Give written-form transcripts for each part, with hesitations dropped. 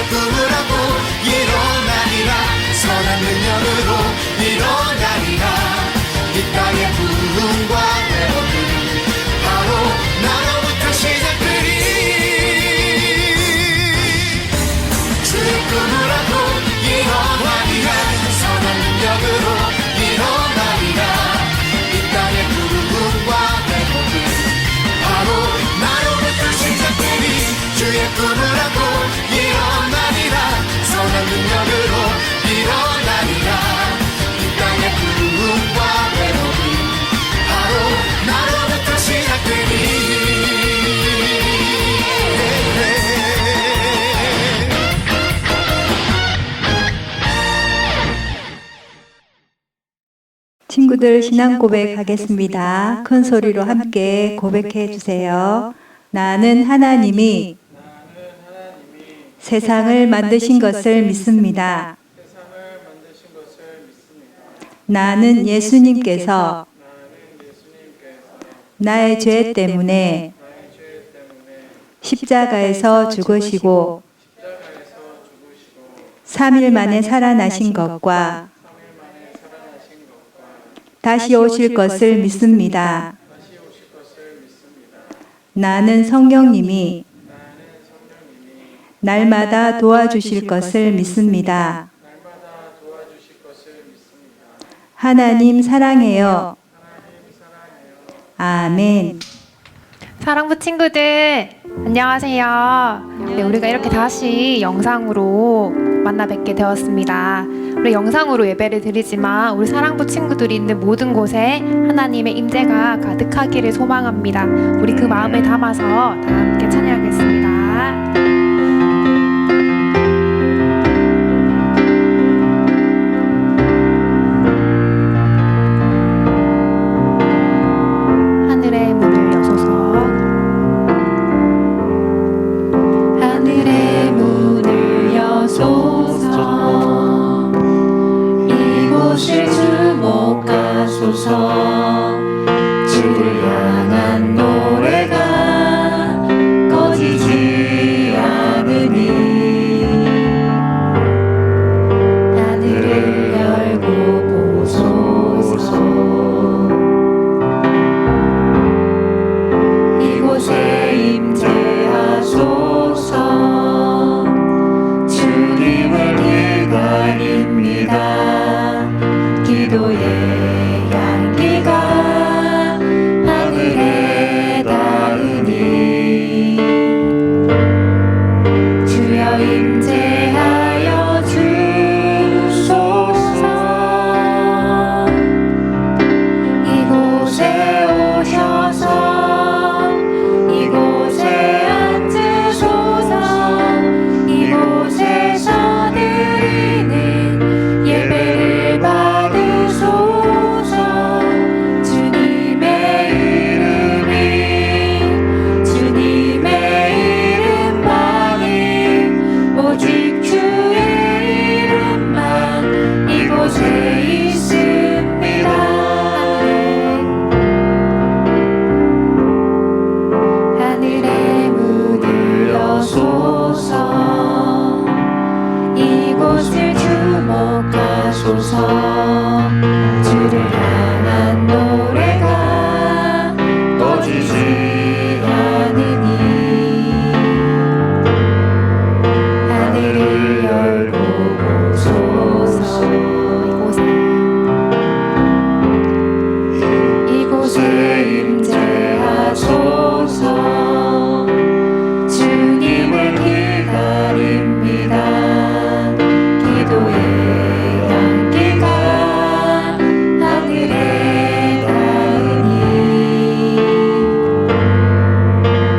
꿈을 안고 일어나리라. 선한 능력으로 일어나리라. 이 땅의 부흥과 회복은 바로 나로부터 시작되리. 주의 꿈을 안고 일어나리라. 선한 능력으로 일어나리라. 이 땅의 부흥과 회복은 바로 나로부터 시작되리. 주의 꿈을 안고 일어나리라. 선한 능력으로 일어나리라. 이 땅의 부흥과 회복은 바로 나로부터 시작되리. 친구들 신앙 고백하겠습니다. 큰 소리로 함께 고백해 주세요. 나는 하나님이 세상을 만드신 것을 믿습니다. 나는 예수님께서 나의 죄 때문에 십자가에서 죽으시고 3일 만에 살아나신 것과 다시 오실 것을 믿습니다. 나는 성령님이 날마다 도와주실 것을 믿습니다. 하나님 사랑해요. 아멘. 사랑부 친구들, 안녕하세요. 네, 우리가 이렇게 다시 영상으로 만나 뵙게 되었습니다. 우리 영상으로 예배를 드리지만 우리 사랑부 친구들이 있는 모든 곳에 하나님의 임재가 가득하기를 소망합니다. 우리 그 마음을 담아서 다 함께 찬양하겠습니다. 주를 향한 노래가 꺼지지 않으니 하늘을 열고 보소서. 이곳에 임재하소서. 주님을 기다립니다. 기도의 임재하여 주소서. 이곳에 오셔서 이곳에 앉으소서. 이곳에서 드리는 예배를 받으소서. 주님의 이름이 주님의 이름만이 오직 주의 이름만 이곳에 있습니다. 하늘의 문을 여소서. 이곳을 주목하소서. 주를 향한 노래가 꺼지지 않으니 하늘을 열고 보소서. 이곳에 임재하소서. 주님을 기다립니다. 기도의 향기가 하늘에 닿으니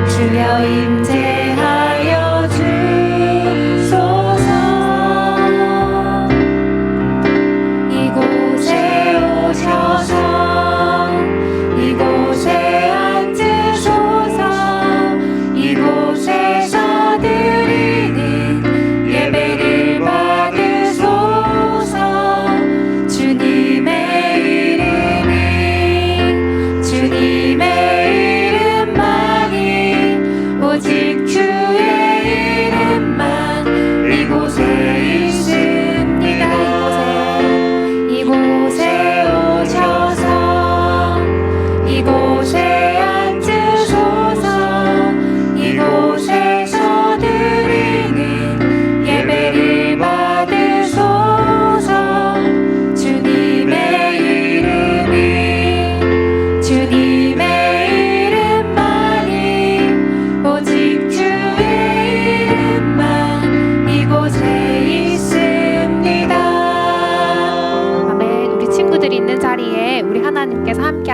주여 임재하여 주소서. 이곳에 오셔서 이곳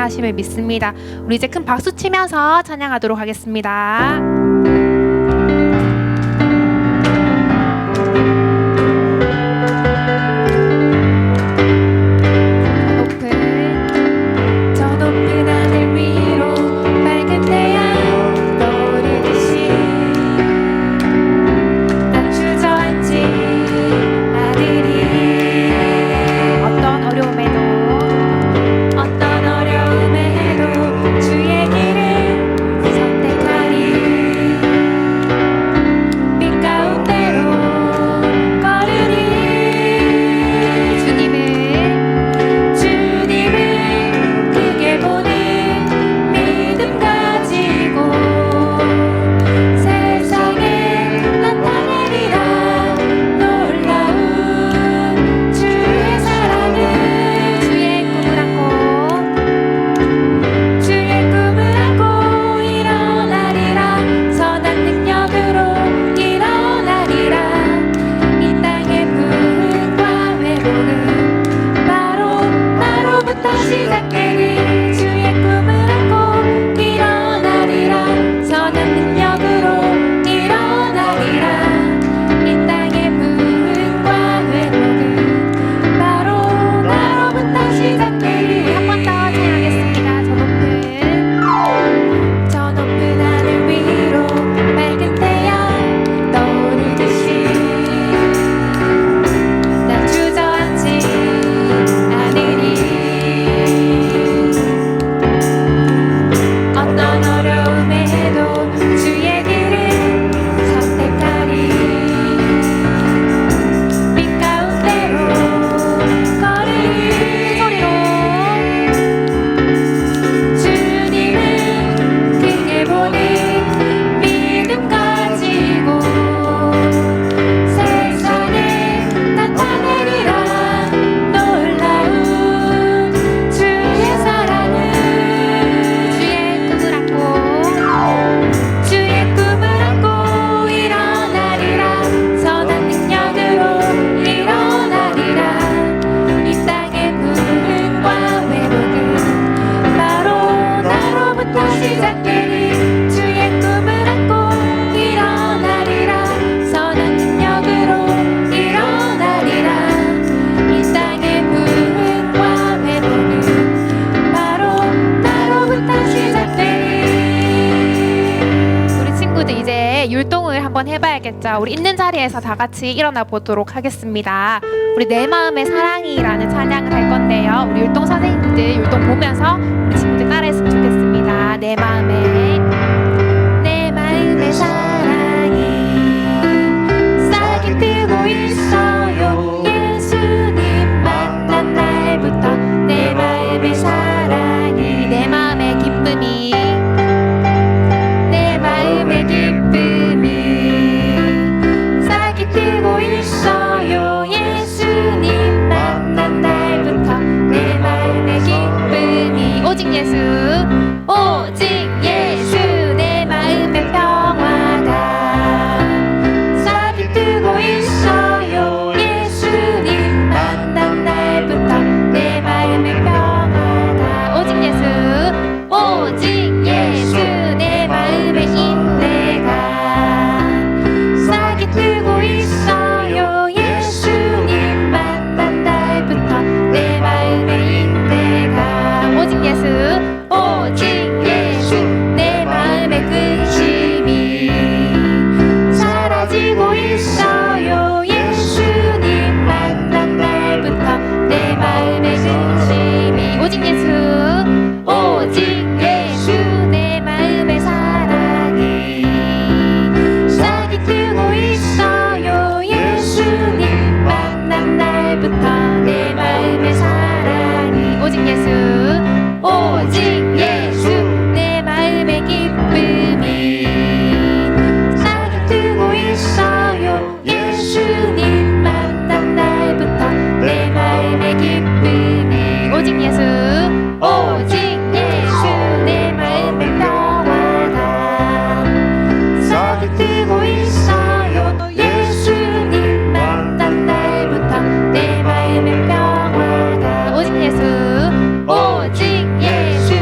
함께하심을 믿습니다. 우리 이제 큰 박수 치면서 찬양하도록 하겠습니다. 저 높은 하늘 위로 맑은 태양 떠오르듯이 난 주저앉지 않으리. 어떤 어려움에도 주의 길을 선택하리. 빛 가운데로 걸으리. 주님을 크게 보는 믿음 가지고 세상에 나타내리라. 놀라운 주의 사랑을. 주의 꿈을 안고 일어나리라. 선한 능력으로 일어나리라. 이 땅의 부흥과 회복은 바로 나로부터 시작되리. 주의 꿈을 안고 일어나리라. 선한 능력으로 일어나리라. 이 땅의 부흥과 회복은 바로 나로부터 시작되리. 한 번 더 찬양하겠습니다. 저 높은 하늘 위로 맑은 태양 떠오르듯이 난 주저앉지 않으리. 어떤 어려움에도 주의 길을 선택하리. 빛 가운데로 걸으리. 주님을 크게 보는 믿음 가지고 세상에 나타내리라. 놀라운 주의 사랑을. 주의 꿈을 안고 일어나리라. 선한 능력으로 일어나리라. 이 땅의 부흥과 회복은 바로 나로부터 시작되리. 주의 꿈을 안고 일어나리라. 선한 능력으로 일어나리라. 이 땅의 부흥과 회복은 바로 나로부터 시작되리. 우리 친구들 이제 율동을 한번 해봐야겠죠. 우리 있는 자리에서 다 같이 일어나 보도록 하겠습니다. 우리 내 마음의 사랑이라는 찬양을 할 건데요. 우리 율동 선생님들 율동 보면서 우리 친구들 따라했으면 좋겠습니다. 내 마음의 사랑이 싹이 트고 있어요. 예수님 만난 날부터 내 마음의 사랑이. 내 마음의 기쁨이 내 마음의 기쁨이 싹이 트고 있어요. 예수님 만난 날부터 내 마음의 기쁨이. 오직 예수 오직 예수 내 마음의 평화가 싹이 트고 있어요. 예수님 만난 날부터 내 마음의 평화가. 오직 예수 오직 예수 내 마음의 인내가 싹이 트고 있어요. 예수님 만난 날부터 내 마음의 인내가. 오직 예수 오직 예수 내 마음의 근심이 사라지고 있어요. 예수님 만난 날부터 내 마음의 근심이. 오직 예수 오직 예수 내 마음의 사랑이 싹이 트고 있어요. 예수님 만난 날부터 내 마음의 사랑이. 오직 예수 오직 예수 내 마음의 기쁨이 싹이 트고 있어요. 예수님 만난 날부터 내 마음의 기쁨이. 오직 예수 오직 예수 내 마음의 평화가 싹이 트고 있어요. 예수님 만난 날부터 내 마음의 평화가. 오직 예수 오직 예수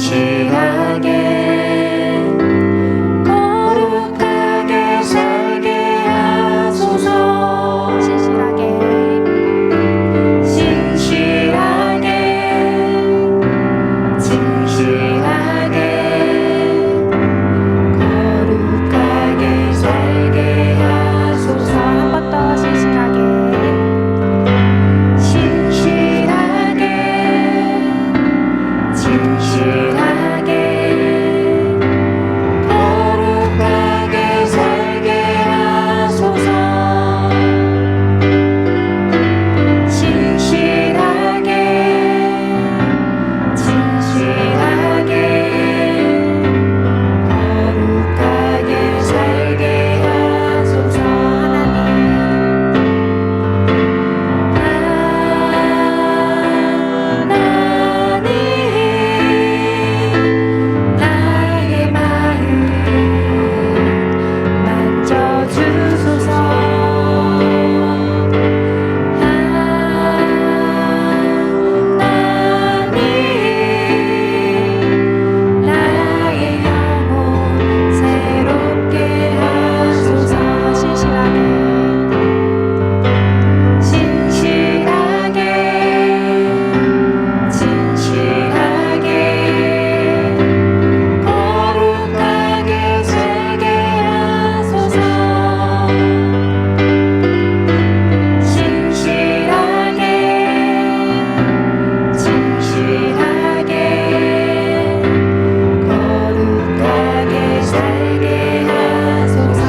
신실하게 거룩하게 살게 하소서. 신실하게 신실하게 진실하게 거룩하게 살게 하소서. 한 번 더 신실하게 신실하게 진실하게 거룩하게 살게 하소서. 신실하게 진실하게 거룩하게 살게 하소서. 나의 마음 만져주소서. 나의 영혼 새롭게 하소서. 신실하게 진실하게 거룩하게 살게 하소서. 신실하게 진실하게 거룩하게 살게 하소서.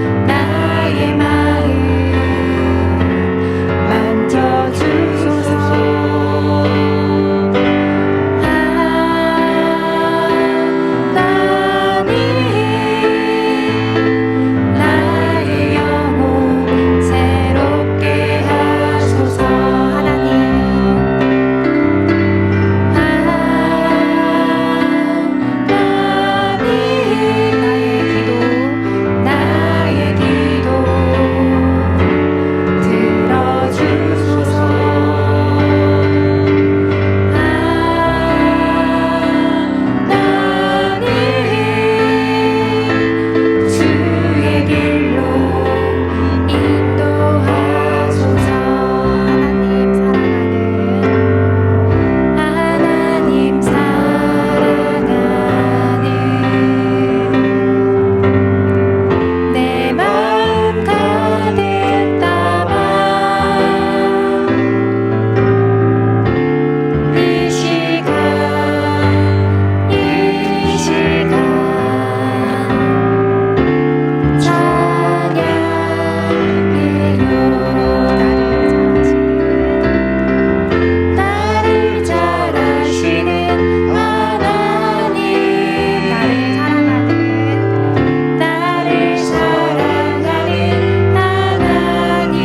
나의 마음 만져주소서. 나의 영혼 새롭게 하소서. 나의 기도 들어주소서. 주의 길로 인도하소서. 하나님 사랑하는 내 마음 가득 담아 이 시간 찬양해요. 나를 잘하시는 하나님, 나를 사랑하는 하나님,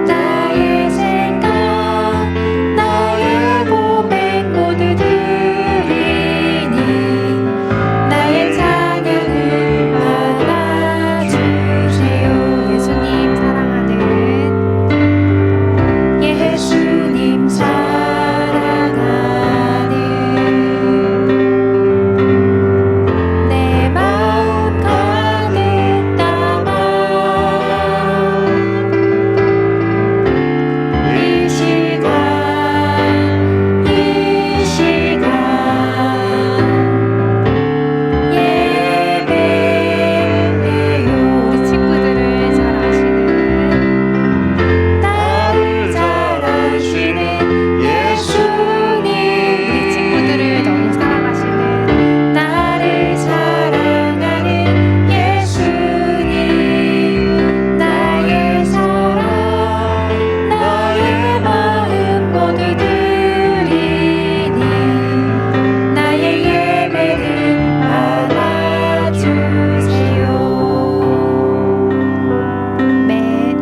나의 생각 나의 고백 모두 드리니 나의 찬양을 받아주세요. 예수님 사랑하는 내 마음 가득 담아 이 시간 예배해요. 우리 친구들을 잘 아시는 나를 잘하시는 예수님. 우리 친구들을 너무 사랑하시는 나를 사랑하는 예수님. 나의 사랑 나의 마음 모두 드리니 나의 예배를 받아주세요. 네.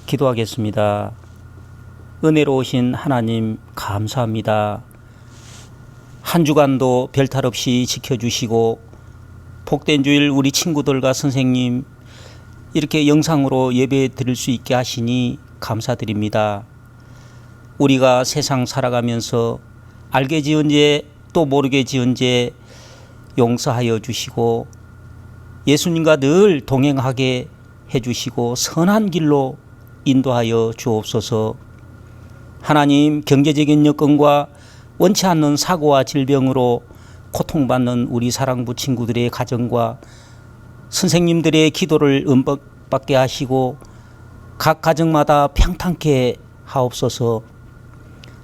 기도하겠습니다. 은혜로우신 하나님 감사합니다. 한 주간도 별탈 없이 지켜주시고 복된 주일 우리 친구들과 선생님 이렇게 영상으로 예배 드릴 수 있게 하시니 감사드립니다. 우리가 세상 살아가면서 알게 지은 죄 또 모르게 지은 죄 용서하여 주시고 예수님과 늘 동행하게 해주시고 선한 길로 인도하여 주옵소서. 하나님, 경제적인 여건과 원치 않는 사고와 질병으로 고통받는 우리 사랑부 친구들의 가정과 선생님들의 기도를 은박받게 하시고 각 가정마다 평탄케 하옵소서.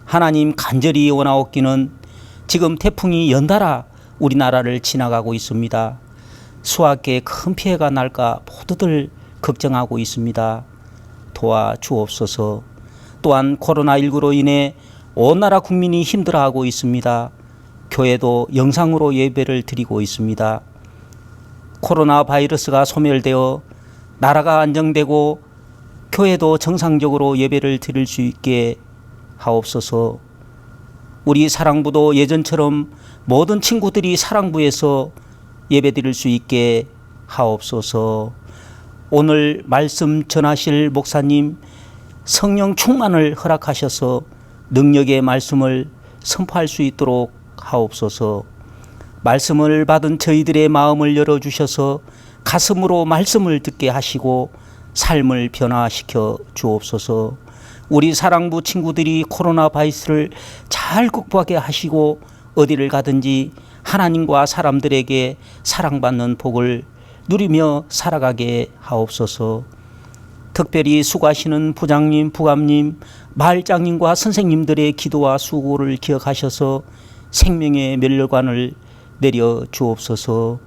하나님, 간절히 원하옵기는 지금 태풍이 연달아 우리나라를 지나가고 있습니다. 수학계에 큰 피해가 날까 모두들 걱정하고 있습니다. 도와주옵소서. 또한 코로나19로 인해 온 나라 국민이 힘들어하고 있습니다. 교회도 영상으로 예배를 드리고 있습니다. 코로나 바이러스가 소멸되어 나라가 안정되고 교회도 정상적으로 예배를 드릴 수 있게 하옵소서. 우리 사랑부도 예전처럼 모든 친구들이 사랑부에서 예배 드릴 수 있게 하옵소서. 오늘 말씀 전하실 목사님 성령 충만을 허락하셔서 능력의 말씀을 선포할 수 있도록 하옵소서. 말씀을 받은 저희들의 마음을 열어주셔서 가슴으로 말씀을 듣게 하시고 삶을 변화시켜 주옵소서. 우리 사랑부 친구들이 코로나 바이러스를 잘 극복하게 하시고 어디를 가든지 하나님과 사람들에게 사랑받는 복을 누리며 살아가게 하옵소서. 특별히 수고하시는 부장님, 부감님, 마을장님과 선생님들의 기도와 수고를 기억하셔서 생명의 멸류관을 내려 주옵소서.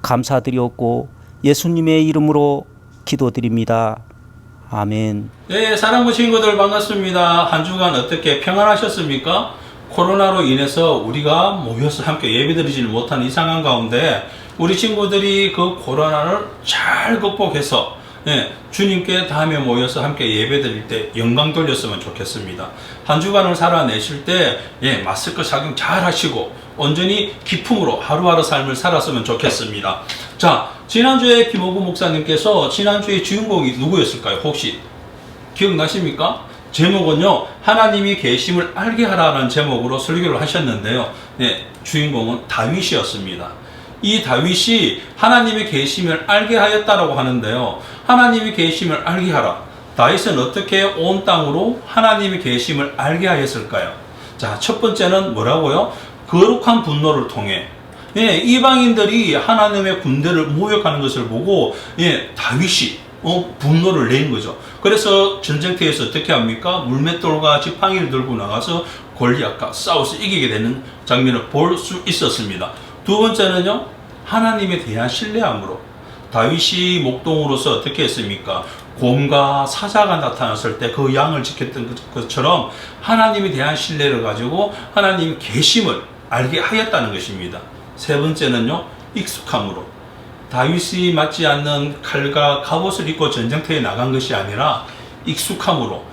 감사드리옵고 예수님의 이름으로 기도드립니다. 아멘. 네, 사랑부 친구들 반갑습니다. 한 주간 어떻게 평안하셨습니까? 코로나로 인해서 우리가 모여서 함께 예배드리지를 못한 이 상황 가운데 우리 친구들이 그 코로나를 잘 극복해서 주님께 다음에 모여서 함께 예배드릴 때 영광 돌렸으면 좋겠습니다. 한 주간을 살아내실 때 마스크 착용 잘 하시고 온전히 기품으로 하루하루 삶을 살았으면 좋겠습니다. 자, 지난주에 김호구 목사님께서 지난주에 주인공이 누구였을까요? 혹시 기억나십니까? 제목은요, 하나님이 계심을 알게 하라는 제목으로 설교를 하셨는데요. 주인공은 다윗이었습니다. 이 다윗이 하나님의 계심을 알게 하였다라고 하는데요. 하나님이 계심을 알게 하라. 다윗은 어떻게 온 땅으로 하나님의 계심을 알게 하였을까요? 자, 첫 번째는 뭐라고요? 거룩한 분노를 통해 이방인들이 하나님의 군대를 모욕하는 것을 보고 다윗이 분노를 낸 거죠. 그래서 전쟁터에서 어떻게 합니까? 물맷돌과 지팡이를 들고 나가서 골리앗과 싸워서 이기게 되는 장면을 볼 수 있었습니다. 두 번째는요, 하나님에 대한 신뢰함으로 다윗이 목동으로서 어떻게 했습니까? 곰과 사자가 나타났을 때 그 양을 지켰던 것처럼 하나님에 대한 신뢰를 가지고 하나님의 계심을 알게 하였다는 것입니다. 세 번째는요, 익숙함으로 다윗이 맞지 않는 칼과 갑옷을 입고 전쟁터에 나간 것이 아니라 익숙함으로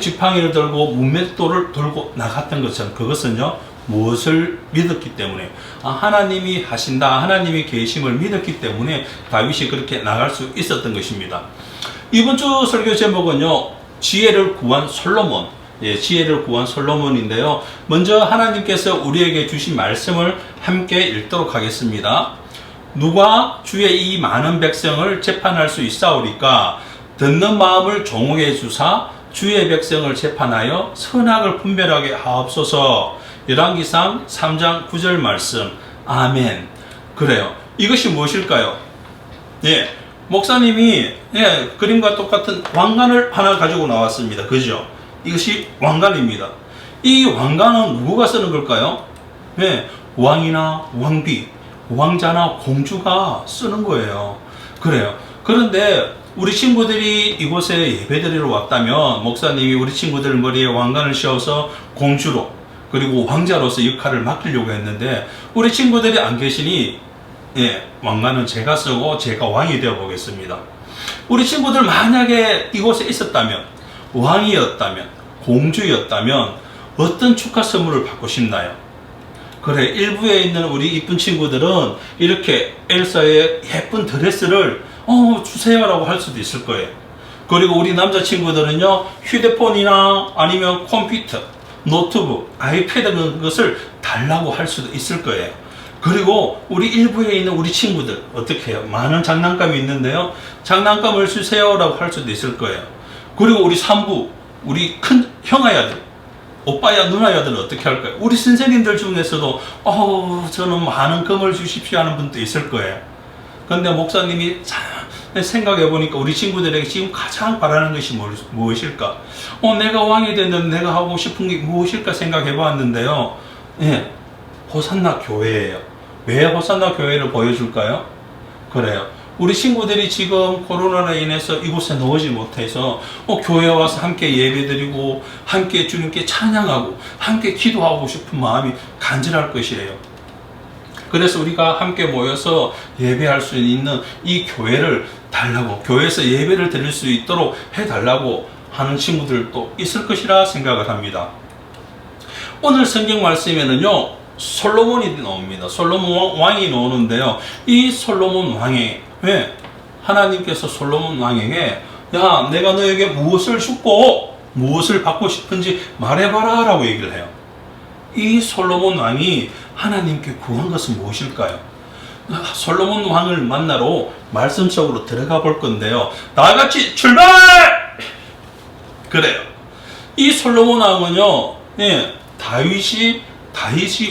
지팡이를 들고 문맷돌을 들고 나갔던 것처럼, 그것은요 무엇을 믿었기 때문에 하나님이 하신다, 하나님이 계심을 믿었기 때문에 다윗이 그렇게 나갈 수 있었던 것입니다. 이번 주 설교 제목은요, 지혜를 구한 솔로몬. 지혜를 구한 솔로몬인데요. 먼저 하나님께서 우리에게 주신 말씀을 함께 읽도록 하겠습니다. 누가 주의 이 많은 백성을 재판할 수 있사오리까? 듣는 마음을 종옥해 주사 주의 백성을 재판하여 선악을 분별하게 하옵소서. 열왕기상 3장 9절 말씀. 아멘. 그래요. 이것이 무엇일까요? 목사님이 그림과 똑같은 왕관을 하나 가지고 나왔습니다. 그죠? 이것이 왕관입니다. 이 왕관은 누구가 쓰는 걸까요? 왕이나 왕비, 왕자나 공주가 쓰는 거예요. 그래요. 그런데 우리 친구들이 이곳에 예배드리러 왔다면 목사님이 우리 친구들 머리에 왕관을 씌워서 공주로 그리고 왕자로서 역할을 맡기려고 했는데 우리 친구들이 안 계시니 왕관은 제가 쓰고 제가 왕이 되어 보겠습니다. 우리 친구들 만약에 이곳에 있었다면, 왕이었다면, 공주였다면 어떤 축하 선물을 받고 싶나요? 그래, 일부에 있는 우리 이쁜 친구들은 이렇게 엘사의 예쁜 드레스를 주세요라고 할 수도 있을 거예요. 그리고 우리 남자친구들은요, 휴대폰이나 아니면 컴퓨터, 노트북, 아이패드 그런 것을 달라고 할 수도 있을 거예요. 그리고 우리 일부에 있는 우리 친구들 어떻게 해요? 많은 장난감이 있는데요, 장난감을 주세요라고 할 수도 있을 거예요. 그리고 우리 산부, 우리 큰 형아야들, 오빠야 누나야들은 어떻게 할까요? 우리 선생님들 중에서도 저는 많은 금을 주십시오 하는 분도 있을 거예요. 근데 목사님이 생각해 보니까 우리 친구들에게 지금 가장 바라는 것이 무엇일까? 내가 왕이 됐는데 내가 하고 싶은 게 무엇일까 생각해 봤는데요. 예, 호산나 교회예요. 왜 호산나 교회를 보여줄까요? 그래요. 우리 친구들이 지금 코로나로 인해서 이곳에 나오지 못해서 교회에 와서 함께 예배드리고 함께 주님께 찬양하고 함께 기도하고 싶은 마음이 간절할 것이에요. 그래서 우리가 함께 모여서 예배할 수 있는 이 교회를 달라고, 교회에서 예배를 드릴 수 있도록 해달라고 하는 친구들도 있을 것이라 생각을 합니다. 오늘 성경 말씀에는요, 솔로몬이 나옵니다. 솔로몬 왕이 나오는데요, 이 솔로몬 왕이 왜 하나님께서 솔로몬 왕에게 야, 내가 너에게 무엇을 주고 무엇을 받고 싶은지 말해봐라 라고 얘기를 해요. 이 솔로몬 왕이 하나님께 구한 것은 무엇일까요? 솔로몬 왕을 만나러 말씀 속으로 들어가 볼 건데요, 다같이 출발! 그래요. 이 솔로몬 왕은요, 다윗이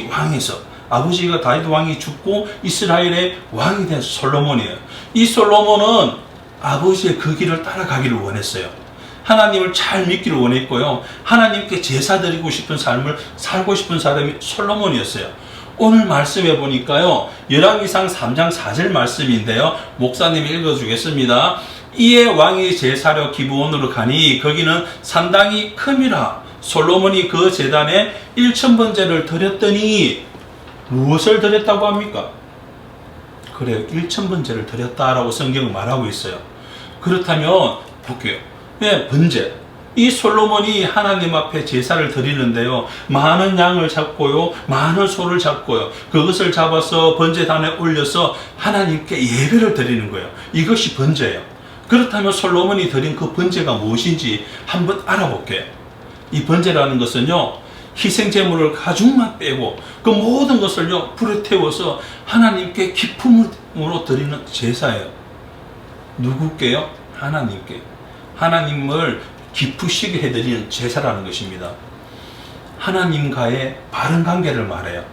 왕에서, 아버지가 다윗 왕이 죽고 이스라엘의 왕이 된 솔로몬이에요. 이 솔로몬은 아버지의 그 길을 따라가기를 원했어요. 하나님을 잘 믿기를 원했고요, 하나님께 제사 드리고 싶은 삶을 살고 싶은 사람이 솔로몬이었어요. 오늘 말씀해 보니까요, 열왕기상 3장 4절 말씀인데요, 목사님이 읽어주겠습니다. 이에 왕이 제사려 기브온으로 가니 거기는 산당이 큼이라. 솔로몬이 그 제단에 1000번제를 드렸더니, 무엇을 드렸다고 합니까? 그래요, 1000번제를 드렸다라고 성경은 말하고 있어요. 그렇다면 볼게요. 번제. 이 솔로몬이 하나님 앞에 제사를 드리는데요, 많은 양을 잡고요, 많은 소를 잡고요, 그것을 잡아서 번제단에 올려서 하나님께 예배를 드리는 거예요. 이것이 번제예요. 그렇다면 솔로몬이 드린 그 번제가 무엇인지 한번 알아볼게요. 이 번제라는 것은요, 희생제물을 가죽만 빼고 그 모든 것을요, 불에 태워서 하나님께 기쁨으로 드리는 제사예요. 누구께요? 하나님께. 하나님을 기쁘시게 해드리는 제사라는 것입니다. 하나님과의 바른 관계를 말해요.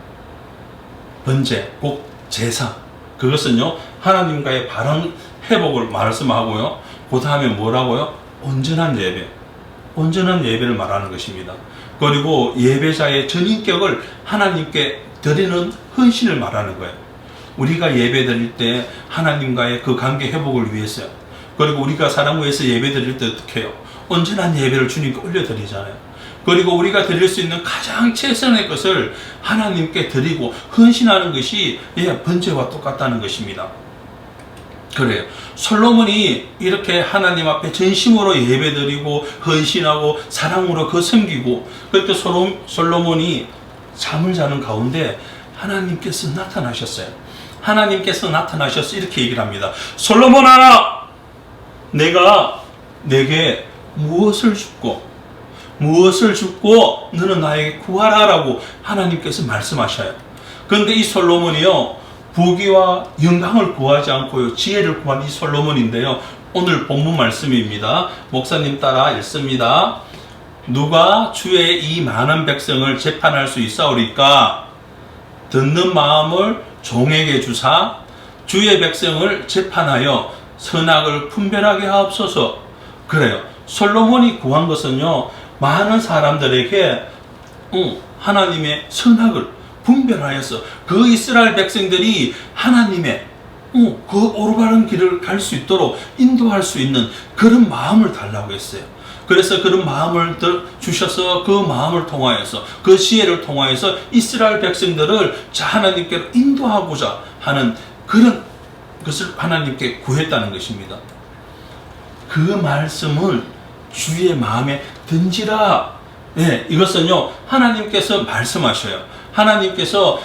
번제, 곧 제사. 그것은요, 하나님과의 바른 회복을 말씀하고요, 그 다음에 뭐라고요? 온전한 예배. 온전한 예배를 말하는 것입니다. 그리고 예배자의 전인격을 하나님께 드리는 헌신을 말하는 거예요. 우리가 예배 드릴 때 하나님과의 그 관계 회복을 위해서요. 그리고 우리가 사랑교회에서 예배 드릴 때 어떻게 해요? 온전한 예배를 주님께 올려드리잖아요. 그리고 우리가 드릴 수 있는 가장 최선의 것을 하나님께 드리고 헌신하는 것이 번제와 똑같다는 것입니다. 그래요. 솔로몬이 이렇게 하나님 앞에 전심으로 예배드리고 헌신하고 사랑으로 그 섬기고, 그렇게 솔로몬이 잠을 자는 가운데 하나님께서 나타나셨어요. 하나님께서 나타나셔서 이렇게 얘기를 합니다. 솔로몬아, 내가 내게 무엇을 줍고 너는 나에게 구하라라고 하나님께서 말씀하셔요. 그런데 이 솔로몬이요, 부귀와 영광을 구하지 않고요, 지혜를 구한 이 솔로몬인데요, 오늘 본문 말씀입니다. 목사님 따라 읽습니다. 누가 주의 이 많은 백성을 재판할 수 있사오리까? 듣는 마음을 종에게 주사 주의 백성을 재판하여 선악을 분별하게 하옵소서. 그래요. 솔로몬이 구한 것은요, 많은 사람들에게 하나님의 선악을 분별하여서 그 이스라엘 백성들이 하나님의 그 올바른 길을 갈 수 있도록 인도할 수 있는 그런 마음을 달라고 했어요. 그래서 그런 마음을 주셔서 그 마음을 통하여서, 그 지혜를 통하여서 이스라엘 백성들을 하나님께로 인도하고자 하는 그런 것을 하나님께 구했다는 것입니다. 그 말씀을 주의 마음에 든지라. 이것은요, 하나님께서 말씀하셔요. 하나님께서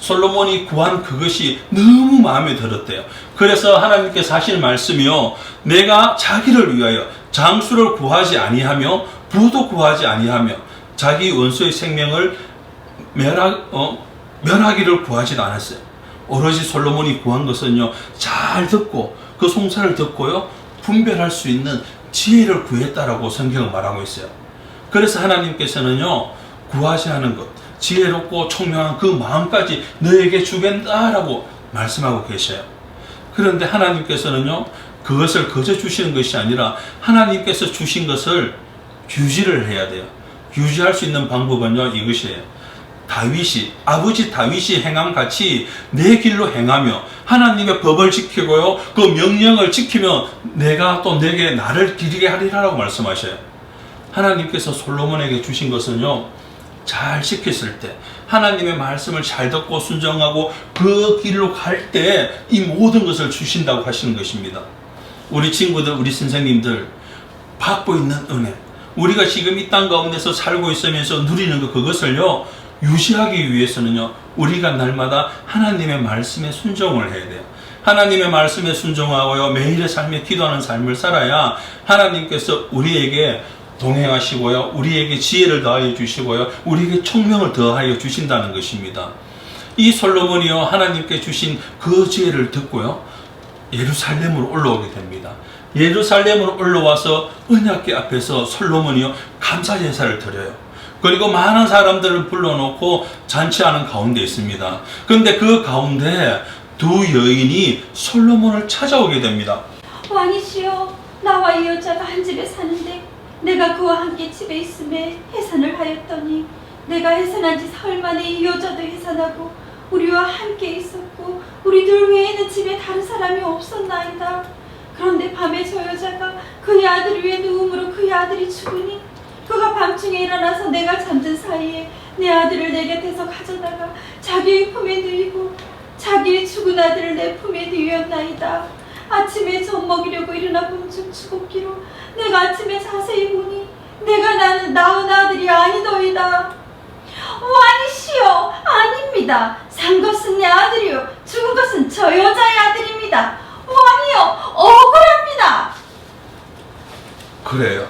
솔로몬이 구한 그것이 너무 마음에 들었대요. 그래서 하나님께서 하시는 말씀이요, 내가 자기를 위하여 장수를 구하지 아니하며 부도 구하지 아니하며 자기 원수의 생명을 멸하기를 구하지도 않았어요. 오로지 솔로몬이 구한 것은요, 잘 듣고 그 송사를 듣고요, 분별할 수 있는 지혜를 구했다라고 성경은 말하고 있어요. 그래서 하나님께서는요, 구하지 않은 것, 지혜롭고 총명한 그 마음까지 너에게 주겠다라고 말씀하고 계셔요. 그런데 하나님께서는요, 그것을 거저 주시는 것이 아니라 하나님께서 주신 것을 유지를 해야 돼요. 유지할 수 있는 방법은요, 이것이에요. 아버지 다윗이 행함 같이 내 길로 행하며 하나님의 법을 지키고요, 그 명령을 지키면 내가 또 내게 나를 기리게 하리라라고 말씀하셔요. 하나님께서 솔로몬에게 주신 것은요, 잘 지켰을 때, 하나님의 말씀을 잘 듣고 순종하고 그 길로 갈 때 이 모든 것을 주신다고 하시는 것입니다. 우리 친구들, 우리 선생님들, 받고 있는 은혜, 우리가 지금 이 땅 가운데서 살고 있으면서 누리는 그것을요, 유지하기 위해서는요, 우리가 날마다 하나님의 말씀에 순종을 해야 돼요. 하나님의 말씀에 순종하고요, 매일의 삶에 기도하는 삶을 살아야 하나님께서 우리에게 동행하시고요, 우리에게 지혜를 더하여 주시고요, 우리에게 총명을 더하여 주신다는 것입니다. 이 솔로몬이요, 하나님께 주신 그 지혜를 듣고요, 예루살렘으로 올라오게 됩니다. 예루살렘으로 올라와서 언약궤 앞에서 솔로몬이요, 감사 제사를 드려요. 그리고 많은 사람들을 불러놓고 잔치하는 가운데 있습니다. 그런데 그 가운데 두 여인이 솔로몬을 찾아오게 됩니다. 왕이시여, 나와 이 여자가 한 집에 사는데 내가 그와 함께 집에 있음에 해산을 하였더니 내가 해산한 지 사흘 만에 이 여자도 해산하고 우리와 함께 있었고 우리 둘 외에는 집에 다른 사람이 없었나이다. 그런데 밤에 저 여자가 그의 아들 위에 누움으로 그의 아들이 죽으니 그가 밤중에 일어나서 내가 잠든 사이에 내 아들을 내 곁에서 가져다가 자기의 품에 누이고 자기의 죽은 아들을 내 품에 누였나이다. 아침에 젖 먹이려고 일어나 본즉 죽었기로 내가 아침에 자세히 보니 내가 낳은 아들이 아니더이다. 왕이시여, 아닙니다. 산 것은 내 아들이요 죽은 것은 저 여자의 아들입니다. 왕이여, 억울합니다. 그래요.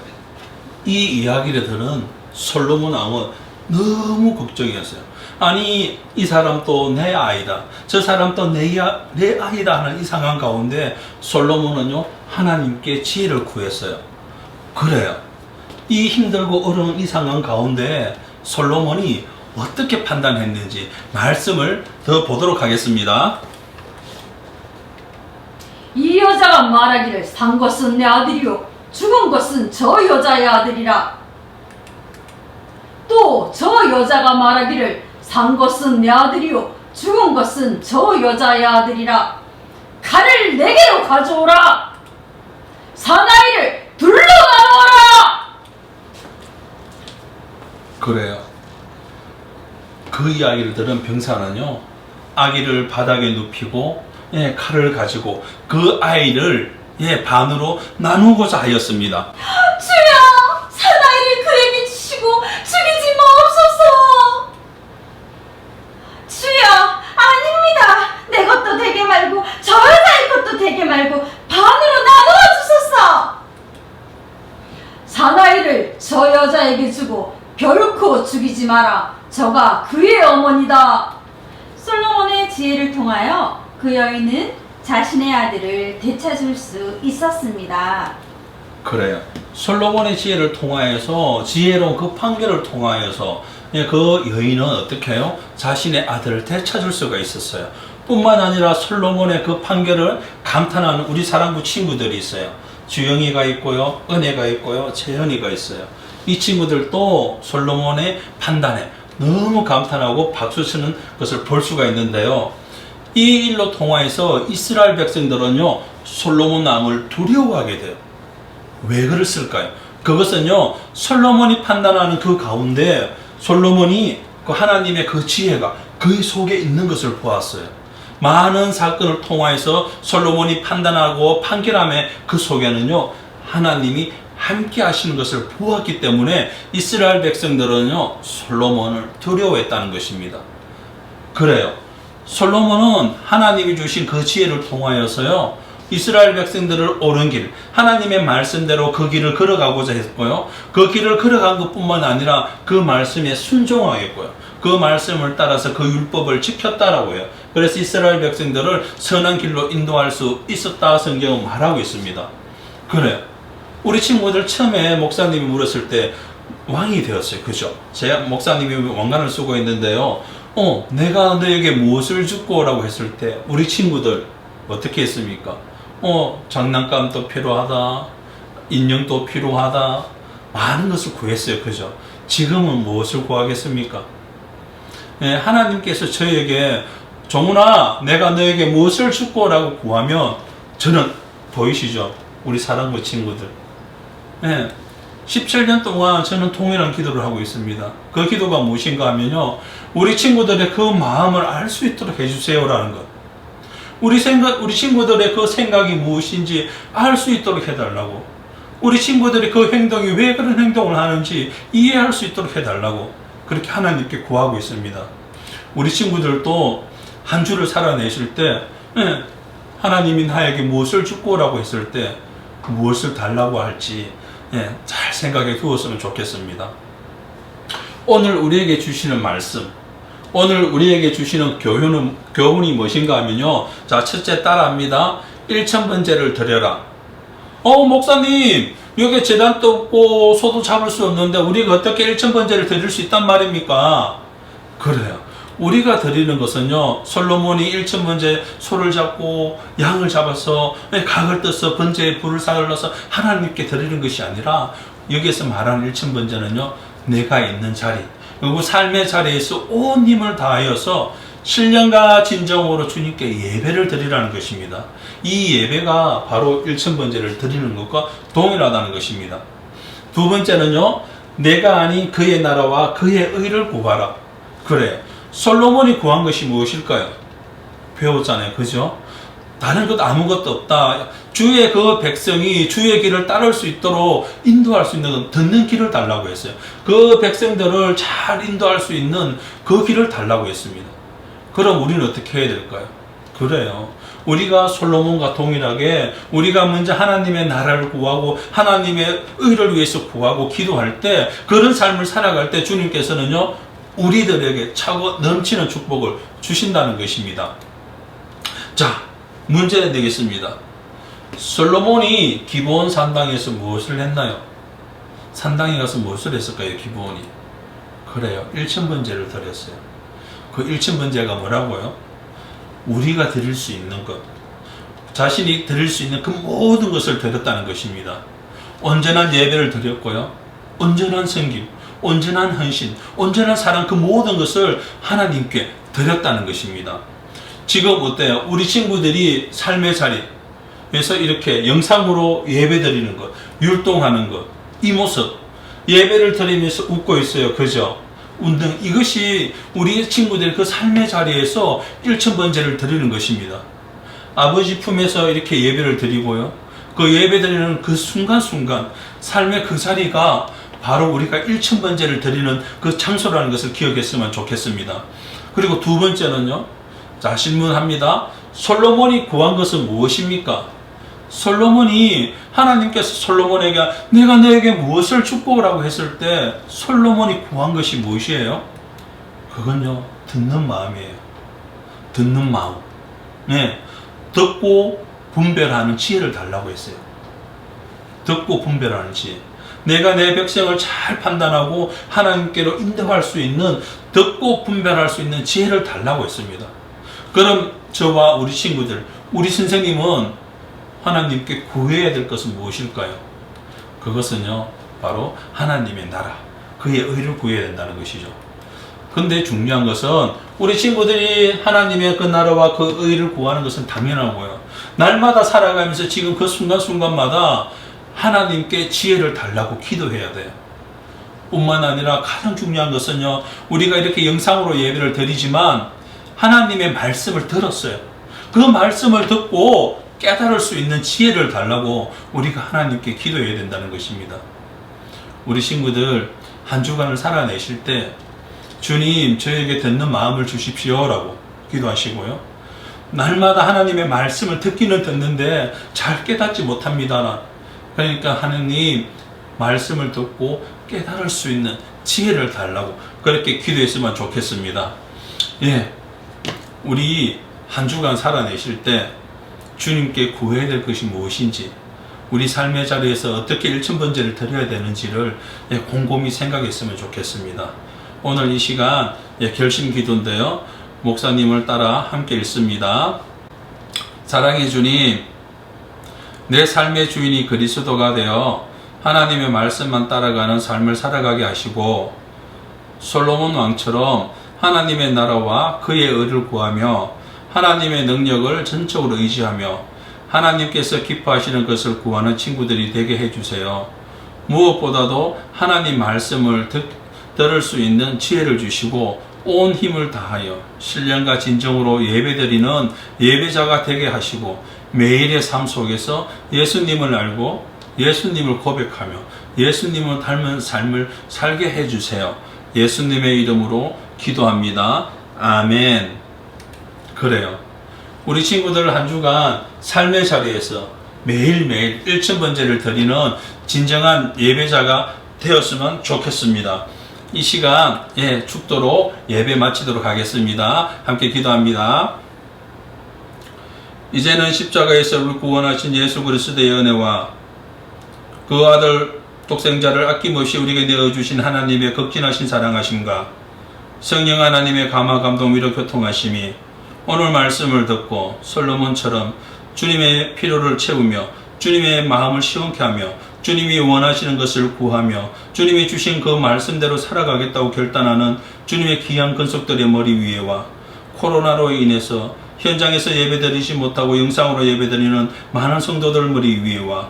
이 이야기를 들은 솔로몬 왕은 너무 걱정이었어요. 아니, 이 사람도 내 아이다, 저 사람도 내 아이다 하는 이 상황 가운데 솔로몬은요, 하나님께 지혜를 구했어요. 그래요. 이 힘들고 어려운 이 상황 가운데 솔로몬이 어떻게 판단했는지 말씀을 더 보도록 하겠습니다. 이 여자가 말하기를 산 것은 내 아들이요 죽은 것은 저 여자의 아들이라. 또 저 여자가 말하기를 산 것은 내 아들이요 죽은 것은 저 여자의 아들이라. 칼을 내게로 가져오라. 사나이를 둘러 나누어라. 그래요. 그 이야기를 들은 병사는요, 아기를 바닥에 눕히고 칼을 가지고 그 아이를 반으로 나누고자 하였습니다. 주여, 사나이를 그에게 주시고 죽이지 마옵소서. 주여, 아닙니다. 내 것도 되게 말고 저 여자의 것도 되게 말고 반으로 나누어 주소서. 사나이를 저 여자에게 주고 결코 죽이지 마라. 저가 그의 어머니다. 솔로몬의 지혜를 통하여 그 여인은 자신의 아들을 되찾을 수 있었습니다. 그래요. 솔로몬의 지혜를 통하여서, 지혜로운 그 판결을 통하여서 그 여인은 어떻게 해요? 자신의 아들을 되찾을 수가 있었어요. 뿐만 아니라 솔로몬의 그 판결을 감탄하는 우리 사랑부 친구들이 있어요. 주영이가 있고요, 은혜가 있고요, 재현이가 있어요. 이 친구들도 솔로몬의 판단에 너무 감탄하고 박수치는 것을 볼 수가 있는데요. 이 일로 통하여서 이스라엘 백성들은요, 솔로몬 왕을 두려워하게 돼요. 왜 그랬을까요? 그것은요, 솔로몬이 판단하는 그 가운데 솔로몬이 그 하나님의 그 지혜가 그의 속에 있는 것을 보았어요. 많은 사건을 통하여서 솔로몬이 판단하고 판결함의 그 속에는요, 하나님이 함께 하시는 것을 보았기 때문에 이스라엘 백성들은요, 솔로몬을 두려워했다는 것입니다. 그래요. 솔로몬은 하나님이 주신 그 지혜를 통하여서요, 이스라엘 백성들을 옳은 길, 하나님의 말씀대로 그 길을 걸어가고자 했고요. 그 길을 걸어간 것뿐만 아니라 그 말씀에 순종하겠고요. 그 말씀을 따라서 그 율법을 지켰다라고 해요. 그래서 이스라엘 백성들을 선한 길로 인도할 수 있었다 성경은 말하고 있습니다. 그래요. 우리 친구들 처음에 목사님이 물었을 때 왕이 되었어요. 그죠? 제 목사님이 왕관을 쓰고 있는데요. 내가 너에게 무엇을 주고 라고 했을 때 우리 친구들 어떻게 했습니까? 장난감도 필요하다, 인형도 필요하다, 많은 것을 구했어요. 그죠? 지금은 무엇을 구하겠습니까? 네, 하나님께서 저에게 종훈아, 내가 너에게 무엇을 주고 라고 구하면 저는 보이시죠? 우리 사랑부 친구들. 네, 17년 동안 저는 통일한 기도를 하고 있습니다. 그 기도가 무엇인가 하면요, 우리 친구들의 그 마음을 알 수 있도록 해주세요라는 것. 우리 친구들의 그 생각이 무엇인지 알 수 있도록 해달라고. 우리 친구들의 그 행동이 왜 그런 행동을 하는지 이해할 수 있도록 해달라고. 그렇게 하나님께 구하고 있습니다. 우리 친구들도 한 주를 살아내실 때, 하나님이 나에게 무엇을 주고라고 했을 때 무엇을 달라고 할지 잘 생각해 두었으면 좋겠습니다. 오늘 우리에게 주시는 말씀, 오늘 우리에게 주시는 교훈이 무엇인가 하면요. 자, 첫째 따라합니다. 1000번제를 드려라. 목사님, 여기 제단도 없고 소도 잡을 수 없는데 우리가 어떻게 1000번제를 드릴 수 있단 말입니까? 그래요. 우리가 드리는 것은요, 솔로몬이 1000번제 소를 잡고 양을 잡아서 각을 떠서 번제에 불을 사들러서 하나님께 드리는 것이 아니라, 여기에서 말하는 1000번제는요, 내가 있는 자리, 그리고 삶의 자리에서 온 힘을 다하여서 신령과 진정으로 주님께 예배를 드리라는 것입니다. 이 예배가 바로 1000번제를 드리는 것과 동일하다는 것입니다. 두 번째는요, 내가 아닌 그의 나라와 그의 의를 구하라. 그래, 솔로몬이 구한 것이 무엇일까요? 배웠잖아요. 그죠? 다른 것 아무것도 없다. 주의 그 백성이 주의 길을 따를 수 있도록 인도할 수 있는 듣는 길을 달라고 했어요. 그 백성들을 잘 인도할 수 있는 그 길을 달라고 했습니다. 그럼 우리는 어떻게 해야 될까요? 그래요. 우리가 솔로몬과 동일하게 우리가 먼저 하나님의 나라를 구하고 하나님의 의를 위해서 구하고 기도할 때, 그런 삶을 살아갈 때 주님께서는요, 우리들에게 차고 넘치는 축복을 주신다는 것입니다. 자, 문제 내겠습니다. 솔로몬이 기브온 산당에서 무엇을 했나요? 산당에 가서 무엇을 했을까요? 기브온이. 그래요. 1000번제를 드렸어요. 그 1000번제가 뭐라고요? 우리가 드릴 수 있는 것, 자신이 드릴 수 있는 그 모든 것을 드렸다는 것입니다. 온전한 예배를 드렸고요, 온전한 섬김, 온전한 헌신, 온전한 사랑, 그 모든 것을 하나님께 드렸다는 것입니다. 지금 어때요? 우리 친구들이 삶의 자리에서 이렇게 영상으로 예배 드리는 것, 율동하는 것, 이 모습, 예배를 드리면서 웃고 있어요. 그죠? 운동, 이것이 우리 친구들의 그 삶의 자리에서 1000번제를 드리는 것입니다. 아버지 품에서 이렇게 예배를 드리고요, 그 예배 드리는 그 순간순간 삶의 그 자리가 바로 우리가 1000번제를 드리는 그 장소라는 것을 기억했으면 좋겠습니다. 그리고 두 번째는요, 자, 질문합니다. 솔로몬이 구한 것은 무엇입니까? 솔로몬이, 하나님께서 솔로몬에게 내가 너에게 무엇을 축복하라고 했을 때 솔로몬이 구한 것이 무엇이에요? 그건요, 듣는 마음이에요. 듣는 마음. 네, 듣고 분별하는 지혜를 달라고 했어요. 듣고 분별하는 지혜. 내가 내 백성을 잘 판단하고 하나님께로 인도할 수 있는, 듣고 분별할 수 있는 지혜를 달라고 했습니다. 그럼 저와 우리 친구들, 우리 선생님은 하나님께 구해야 될 것은 무엇일까요? 그것은요, 바로 하나님의 나라, 그의 의를 구해야 된다는 것이죠. 근데 중요한 것은 우리 친구들이 하나님의 그 나라와 그 의를 구하는 것은 당연하고요, 날마다 살아가면서 지금 그 순간순간마다 하나님께 지혜를 달라고 기도해야 돼요. 뿐만 아니라 가장 중요한 것은요, 우리가 이렇게 영상으로 예배를 드리지만 하나님의 말씀을 들었어요. 그 말씀을 듣고 깨달을 수 있는 지혜를 달라고 우리가 하나님께 기도해야 된다는 것입니다. 우리 친구들 한 주간을 살아내실 때 주님, 저에게 듣는 마음을 주십시오 라고 기도하시고요. 날마다 하나님의 말씀을 듣기는 듣는데 잘 깨닫지 못합니다. 그러니까 하나님 말씀을 듣고 깨달을 수 있는 지혜를 달라고 그렇게 기도했으면 좋겠습니다. 예, 우리 한 주간 살아내실 때 주님께 구해야 될 것이 무엇인지, 우리 삶의 자리에서 어떻게 일천번제를 드려야 되는지를 곰곰이 생각했으면 좋겠습니다. 오늘 이 시간 결심 기도인데요. 목사님을 따라 함께 읽습니다. 사랑의 주님, 내 삶의 주인이 그리스도가 되어 하나님의 말씀만 따라가는 삶을 살아가게 하시고, 솔로몬 왕처럼 하나님의 나라와 그의 의를 구하며 하나님의 능력을 전적으로 의지하며 하나님께서 기뻐하시는 것을 구하는 친구들이 되게 해주세요. 무엇보다도 하나님 말씀을 들을 수 있는 지혜를 주시고 온 힘을 다하여 신령과 진정으로 예배드리는 예배자가 되게 하시고, 매일의 삶 속에서 예수님을 알고 예수님을 고백하며 예수님을 닮은 삶을 살게 해주세요. 예수님의 이름으로 기도합니다. 아멘. 그래요. 우리 친구들 한 주간 삶의 자리에서 매일매일 일천번제를 드리는 진정한 예배자가 되었으면 좋겠습니다. 이 시간 축도로 예배 마치도록 하겠습니다. 함께 기도합니다. 이제는 십자가에서 우리 구원하신 예수 그리스도의 은혜와 그 아들 독생자를 아낌없이 우리에게 내어주신 하나님의 극진하신 사랑하심과 성령 하나님의 감화 감동 위로 교통하심이 오늘 말씀을 듣고 솔로몬처럼 주님의 필요를 채우며 주님의 마음을 시원케 하며 주님이 원하시는 것을 구하며 주님이 주신 그 말씀대로 살아가겠다고 결단하는 주님의 귀한 근속들의 머리 위에와 코로나로 인해서 현장에서 예배드리지 못하고 영상으로 예배드리는 많은 성도들 머리 위에와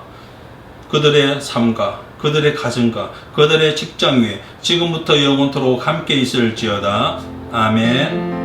그들의 삶과 그들의 가정과 그들의 직장 위에 지금부터 영원토록 함께 있을지어다. 아멘.